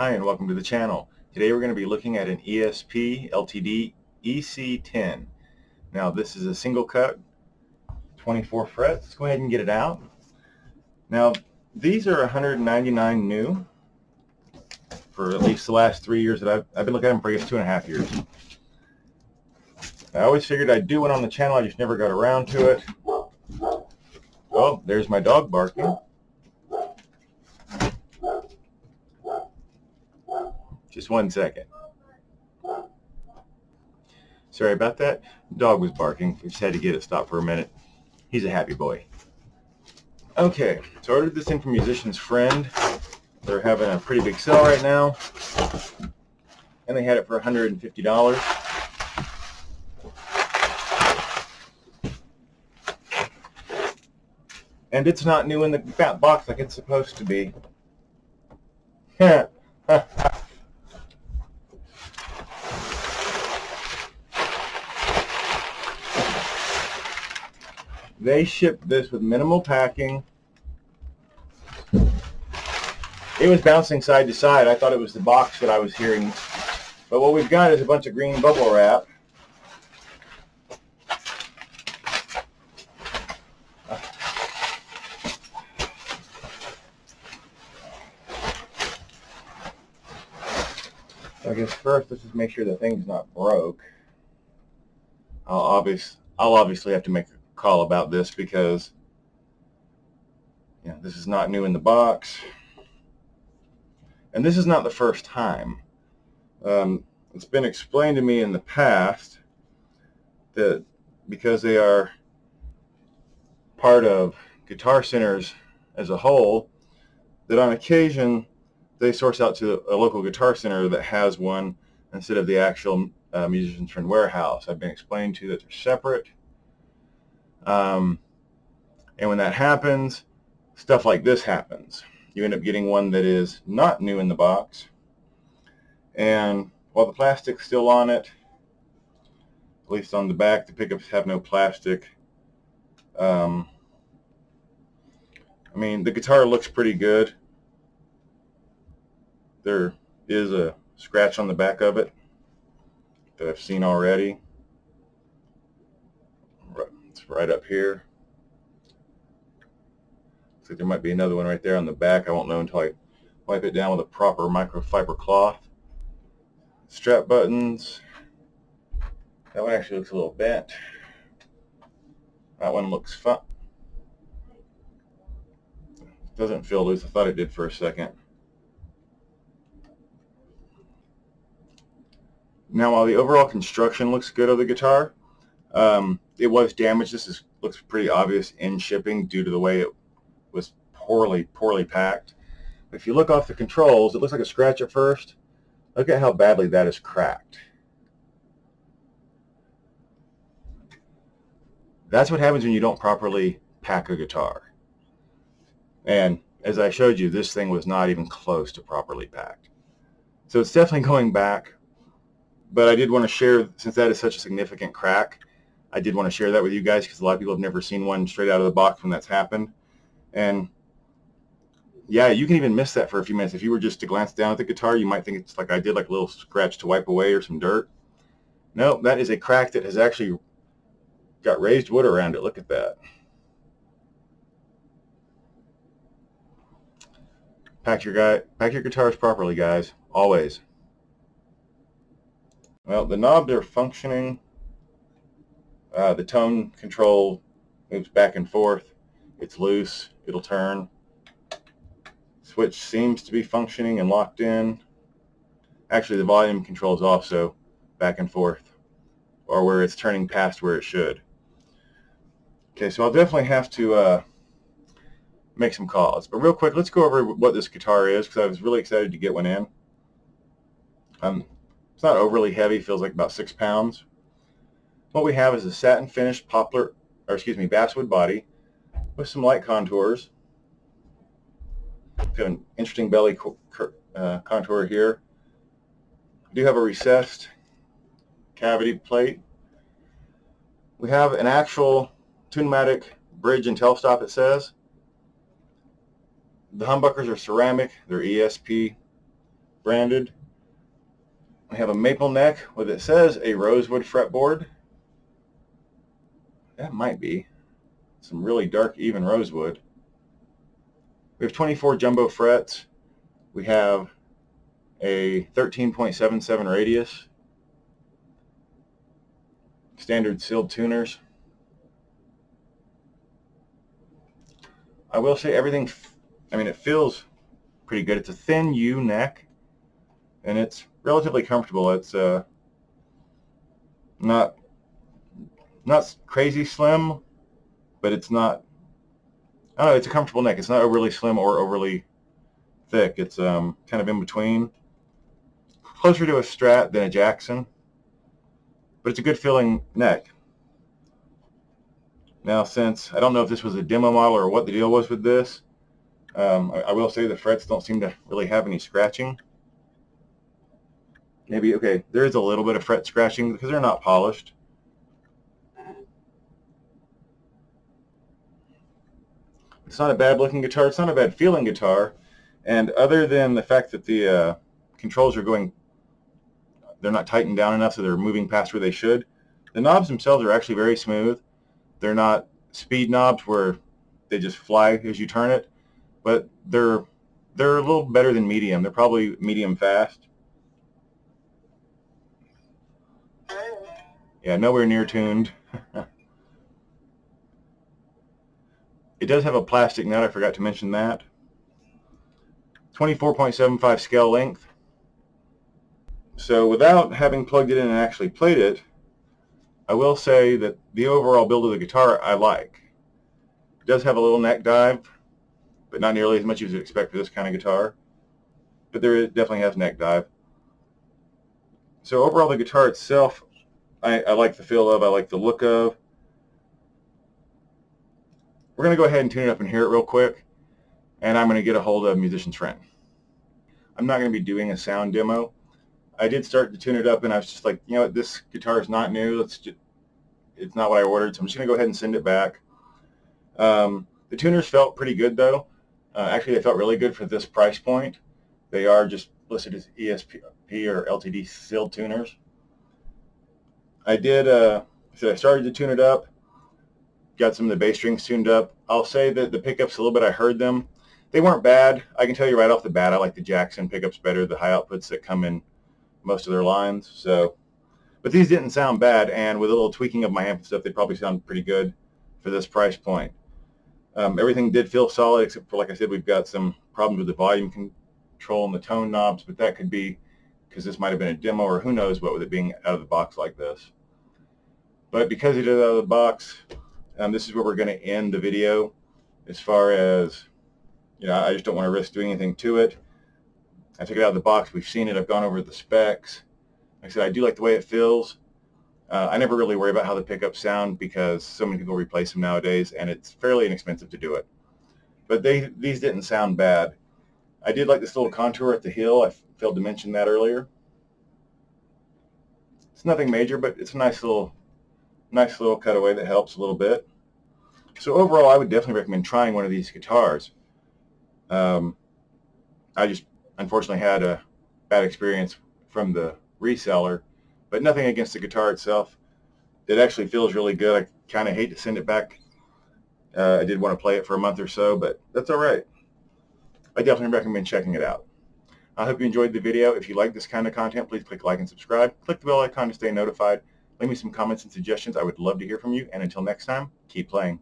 Hi and welcome to the channel. Today we're going to be looking at an ESP LTD EC-10. Now this is a single cut, 24 frets. Let's go ahead and get it out. Now these are 199 new for at least the last 3 years that I've been looking at them for, I guess, 2.5 years. I always figured I'd do one on the channel, I just never got around to it. Oh, there's my dog barking. Just 1 second. Sorry about that. The dog was barking. We just had to get it stopped for a minute. He's a happy boy. Okay, so I ordered this in from Musician's Friend. They're having a pretty big sale right now. And they had it for $150. And it's not new in the box like it's supposed to be. They shipped this with minimal packing. It was bouncing side to side. I thought it was the box that I was hearing. But what we've got is a bunch of green bubble wrap. So I guess first let's just make sure the thing's not broke. I'll obviously have to make a call about this because this is not new in the box. And this is not the first time. It's been explained to me in the past that because they are part of Guitar Centers as a whole, that on occasion they source out to a local Guitar Center that has one instead of the actual Musician's Friend warehouse. I've been explained to that they're separate. And when that happens, stuff like this happens. You end up getting one that is not new in the box, and while the plastic's still on it, at least on the back, the pickups have no plastic. I mean, the guitar looks pretty good. There is a scratch on the back of it that I've seen already. It's right up here. Looks like there might be another one right there on the back. I won't know until I wipe it down with a proper microfiber cloth. Strap buttons. That one actually looks a little bent. That one looks fun. Doesn't feel loose. I thought it did for a second. Now, while the overall construction looks good of the guitar, it was damaged. This looks pretty obvious in shipping due to the way it was poorly packed. If you look off the controls, it looks like a scratch at first. Look at how badly that is cracked. That's what happens when you don't properly pack a guitar. And as I showed you, this thing was not even close to properly packed. So it's definitely going back. But I did want to share, since that is such a significant crack, I did want to share that with you guys because a lot of people have never seen one straight out of the box when that's happened. And yeah, you can even miss that for a few minutes. If you were just to glance down at the guitar, you might think it's like I did, like a little scratch to wipe away or some dirt. No, that is a crack that has actually got raised wood around it. Look at that. Pack your guitars properly, guys. Always. Well, the knobs are functioning. The tone control moves back and forth. It's loose. It'll turn. Switch seems to be functioning and locked in. Actually, the volume control is also back and forth, or where it's turning past where it should. Okay, so I'll definitely have to make some calls. But real quick, let's go over what this guitar is because I was really excited to get one in. It's not overly heavy. Feels like about 6 pounds. What we have is a satin finished basswood body with some light contours. Got an interesting belly contour here. We do have a recessed cavity plate. We have an actual Tunematic bridge and tail stop, it says. The humbuckers are ceramic. They're ESP branded. We have a maple neck with, it says, a rosewood fretboard. That might be some really dark, even rosewood. We have 24 jumbo frets. We have a 13.77 radius. Standard sealed tuners. I will say everything, it feels pretty good. It's a thin U neck, and it's relatively comfortable. It's not crazy slim, but it's not, I don't know, it's a comfortable neck. It's not overly slim or overly thick. It's kind of in between. Closer to a Strat than a Jackson, but it's a good feeling neck. Now, since I don't know if this was a demo model or what the deal was with this, I will say the frets don't seem to really have any scratching. Maybe, okay, there is a little bit of fret scratching because they're not polished. It's not a bad looking guitar. It's not a bad feeling guitar. And other than the fact that the controls are going, they're not tightened down enough, so they're moving past where they should, the knobs themselves are actually very smooth. They're not speed knobs where they just fly as you turn it, but they're a little better than medium. They're probably medium fast. Yeah, nowhere near tuned. It does have a plastic nut. I forgot to mention that. 24.75 scale length. So without having plugged it in and actually played it, I will say that the overall build of the guitar I like. It does have a little neck dive, but not nearly as much as you'd expect for this kind of guitar. But it definitely has neck dive. So overall, the guitar itself, I like the feel of, I like the look of. We're going to go ahead and tune it up and hear it real quick, and I'm going to get a hold of Musician's Friend. I'm not going to be doing a sound demo. I did start to tune it up, and I was just like, you know what, this guitar is not new. It's not what I ordered, so I'm just going to go ahead and send it back. The tuners felt pretty good, though. Actually, they felt really good for this price point. They are just listed as ESP or LTD sealed tuners. I started to tune it up, got some of the bass strings tuned up. I'll say that the pickups a little bit, I heard them. They weren't bad. I can tell you right off the bat, I like the Jackson pickups better, the high outputs that come in most of their lines. So, but these didn't sound bad, and with a little tweaking of my amp and stuff, they probably sound pretty good for this price point. Everything did feel solid, except for, like I said, we've got some problems with the volume control and the tone knobs, but that could be because this might have been a demo, or who knows what with it being out of the box like this. But because it is out of the box, this is where we're going to end the video. As far as, I just don't want to risk doing anything to it. I took it out of the box. We've seen it. I've gone over the specs. Like I said, I do like the way it feels. I never really worry about how the pickups sound because so many people replace them nowadays, and it's fairly inexpensive to do it. But these didn't sound bad. I did like this little contour at the heel. I failed to mention that earlier. It's nothing major, but it's a nice little cutaway that helps a little bit. So overall, I would definitely recommend trying one of these guitars. I just unfortunately had a bad experience from the reseller, but nothing against the guitar itself. It actually feels really good. I kind of hate to send it back. I did want to play it for a month or so, but that's all right. I definitely recommend checking it out. I hope you enjoyed the video. If you like this kind of content, please click like and subscribe. Click the bell icon to stay notified. Leave me some comments and suggestions. I would love to hear from you. And until next time, keep playing.